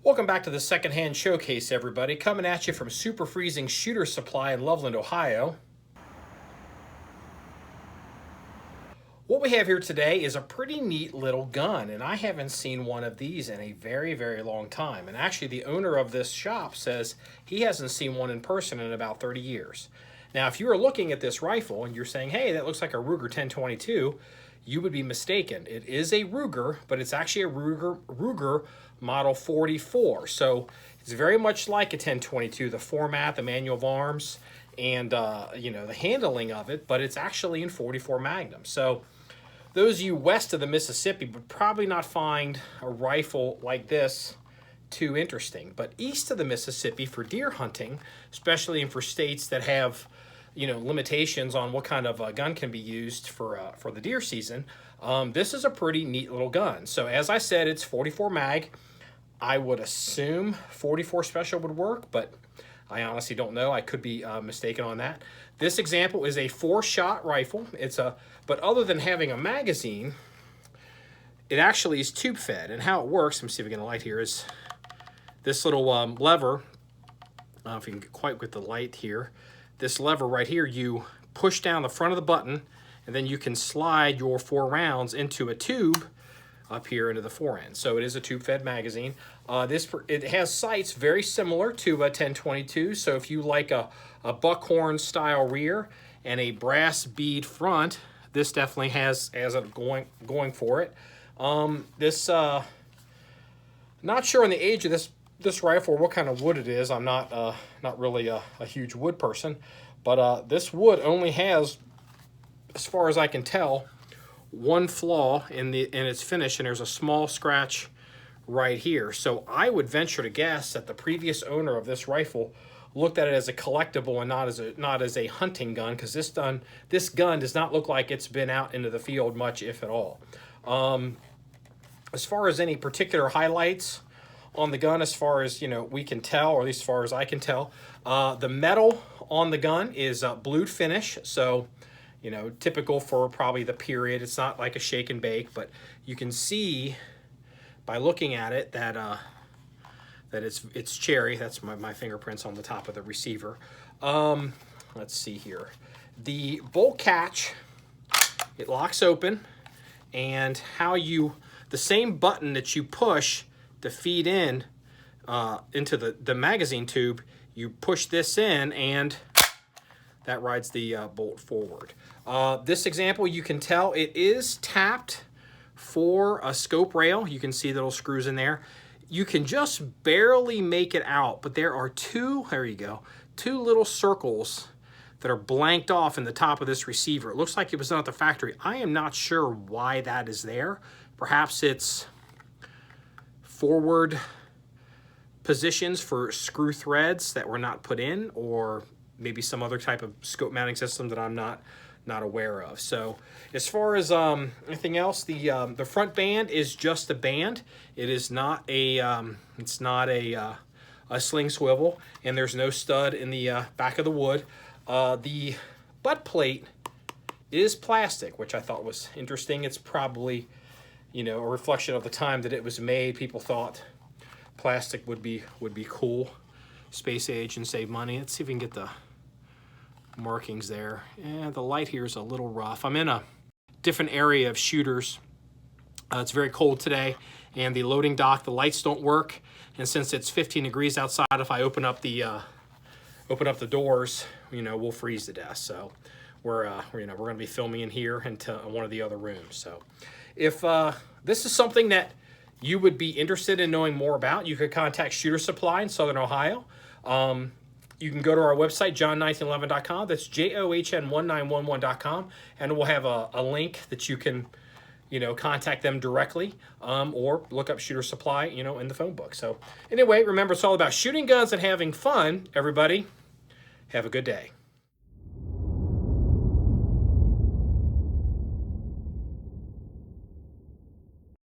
Welcome back to the Secondhand Showcase, everybody. Coming at you from Super Freezing Shooter Supply in Loveland, Ohio. What we have here today is a pretty neat little gun, and I haven't seen one of these in a very, very long time. And actually, the owner of this shop says he hasn't seen one in person in about 30 years. Now, if you are looking at this rifle and you're saying, hey, that looks like a Ruger 1022, you would be mistaken. It is a Ruger, but it's actually a Ruger Model 44. So it's very much like a 1022, the format, the manual of arms, and the handling of it, but it's actually in 44 Magnum. So those of you west of the Mississippi would probably not find a rifle like this too interesting. But east of the Mississippi for deer hunting, especially for states that have limitations on what kind of gun can be used for the deer season, this is a pretty neat little gun. So as I said, it's 44 mag. I would assume 44 special would work, but I honestly don't know. I could be mistaken on that. This example is a 4-shot rifle. But other than having a magazine, it actually is tube fed. And how it works, let me see if I can get a light here, is this little lever. I don't know if you can quite get the light here. This lever right here, you push down the front of the button, and then you can slide your 4 rounds into a tube up here into the fore end. So it is a tube-fed magazine. It has sights very similar to a 1022. So if you like a Buckhorn style rear and a brass bead front, this definitely has it going for it. Not sure on the age of this rifle or what kind of wood it is. I'm not really a huge wood person, but this wood only has, as far as I can tell, one flaw in its finish, and there's a small scratch right here. So I would venture to guess that the previous owner of this rifle looked at it as a collectible and not as a hunting gun, because this gun does not look like it's been out into the field much, if at all. As far as any particular highlights on the gun, as far as we can tell, or at least as far as I can tell, the metal on the gun is blued finish. So typical for probably the period. It's not like a shake and bake, but you can see by looking at it that it's cherry. That's my fingerprints on the top of the receiver. Let's see here. The bolt catch, it locks open, and the same button that you push to feed in into the magazine tube, you push this in, and that rides the bolt forward. This example, you can tell it is tapped for a scope rail. You can see the little screws in there. You can just barely make it out, but there are two little circles that are blanked off in the top of this receiver. It looks like it was done at the factory. I am not sure why that is there. Perhaps it's forward positions for screw threads that were not put in, or maybe some other type of scope mounting system that I'm not aware of. So as far as anything else, the front band is just a band. It is not a sling swivel, and there's no stud in the back of the wood. The butt plate is plastic, which I thought was interesting. It's probably a reflection of the time that it was made. People thought plastic would be cool, space age, and save money. Let's see if we can get the markings there. And the light here is a little rough. I'm in a different area of shooters. It's very cold today, and the loading dock, the lights don't work. And since it's 15 degrees outside, if I open up the doors, we'll freeze to death. So we're going to be filming in here into one of the other rooms. So if this is something that you would be interested in knowing more about, you could contact Shooter Supply in Southern Ohio. You can go to our website, John1911.com. That's JOHN1911.com, and we'll have a link that you can, contact them directly, or look up Shooter Supply, in the phone book. So anyway, remember, it's all about shooting guns and having fun. Everybody, have a good day.